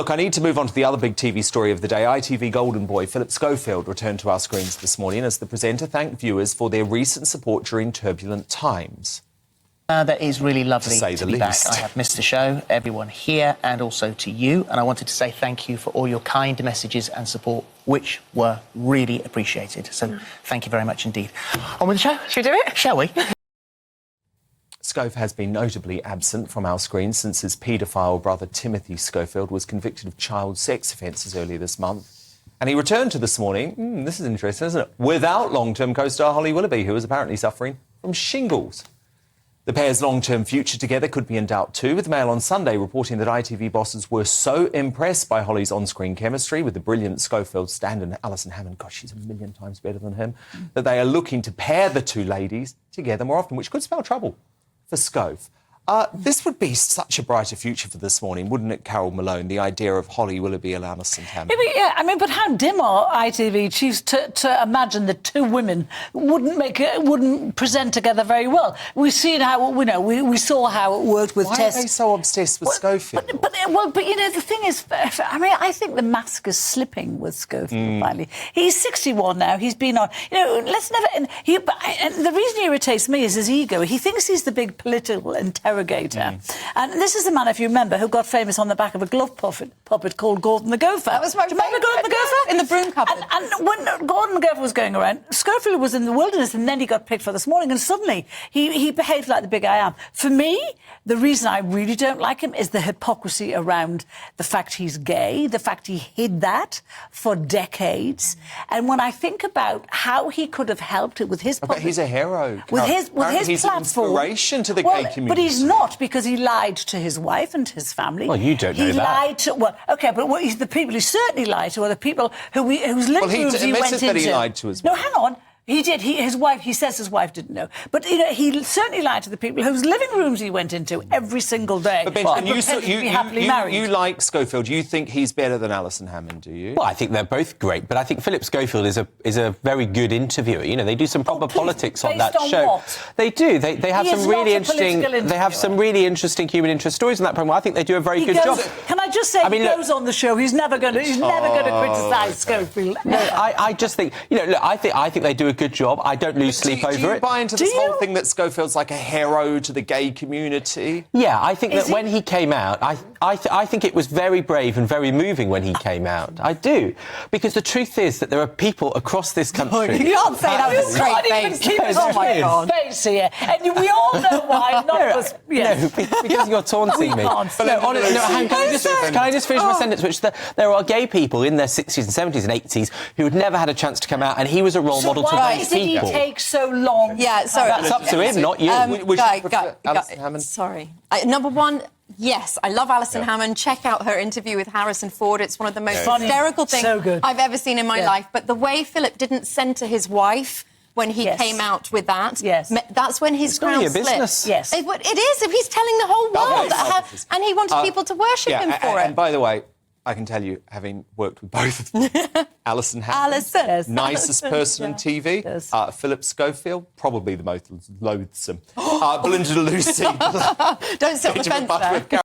Look, I need to move on to the other big TV story of the day. ITV Golden Boy Phillip Schofield returned to our screens this morning as the presenter thanked viewers for their recent support during turbulent times. That is really lovely to be back. I have missed the show, everyone here, and also to you. And I wanted to say thank you for all your kind messages and support, which were really appreciated. So thank you very much indeed. On with the show. Should we do it? Shall we? Scove has been notably absent from our screens since his paedophile brother Timothy Schofield was convicted of child sex offences earlier this month. And he returned to this morning, this is interesting, isn't it, without long-term co-star Holly Willoughby, who is apparently suffering from shingles. The pair's long-term future together could be in doubt too, with the Mail on Sunday reporting that ITV bosses were so impressed by Holly's on-screen chemistry with the brilliant Schofield stand-in Alison Hammond, gosh, she's a million times better than him, that they are looking to pair the two ladies together more often, which could spell trouble for Scove. This would be such a brighter future for This Morning, wouldn't it, Carol Malone, the idea of Holly Willoughby and Alison Hammond? Yeah, I mean, but how dim are ITV chiefs to imagine that two women wouldn't present together very well? We've seen how, we saw how it worked with Tess. Why are they so obsessed with Schofield? But the thing is, I mean, I think the mask is slipping with Schofield, finally. He's 61 now, he's been on, let's never... And the reason he irritates me is his ego. He thinks he's the big political interrogator. And this is the man, if you remember, who got famous on the back of a glove puppet called Gordon the Gopher. That was my favourite. Remember Gordon the Gopher? In the broom cupboard. And when Gordon the Gopher was going around, Schofield was in the wilderness and then he got picked for This Morning and suddenly he behaved like the big I am. For me, the reason I really don't like him is the hypocrisy around the fact he's gay, the fact he hid that for decades. And when I think about how he could have helped it with his... But he's a hero. With his he's platform... an inspiration to the gay community. But he's not, because he lied to his wife and his family. Well, you don't know that. He lied to... Well, OK, but the people he certainly lied to are the people whose living rooms he went into. That he lied to his wife. No, hang on. He did. He says his wife didn't know. But, he certainly lied to the people whose living rooms he went into every single day. But you like Schofield. You think he's better than Alison Hammond, do you? Well, I think they're both great, but I think Phillip Schofield is a very good interviewer. They do some proper politics on that show. What? They do. They have some really interesting... They have some really interesting human interest stories on that program. I think they do a very good job. Can I just say, he goes on the show. He's never going to criticise Schofield. No, I just think... I think they do a good job. I don't lose sleep over it. Do you buy into this whole thing that Schofield's like a hero to the gay community? Yeah, I think that when he came out, I think it was very brave and very moving when he came out. I do. Because the truth is that there are people across this country... You can't say that with a straight face. Oh, my God. Face here. And we all know why. No, because you're taunting me. Can I just finish my sentence? Which there are gay people in their 60s and 70s and 80s who had never had a chance to come out, and he was a role model to those people. Why did he take so long? Yeah, sorry. That's up to him, not you. Alison Hammond? Sorry. Number one, yes, I love Alison Hammond. Check out her interview with Harrison Ford. It's one of the most hysterical things I've ever seen in my life. But the way Philip didn't centre his wife when he came out with that, that's when his crown slipped. Business. Yes. It is. If he's telling the whole world. And he wanted people to worship him for it. And by the way, I can tell you, having worked with both of them, Alison Hammond, nicest person on TV. Phillip Schofield, probably the most loathsome. Belinda Lucy. Don't sit on the fence there.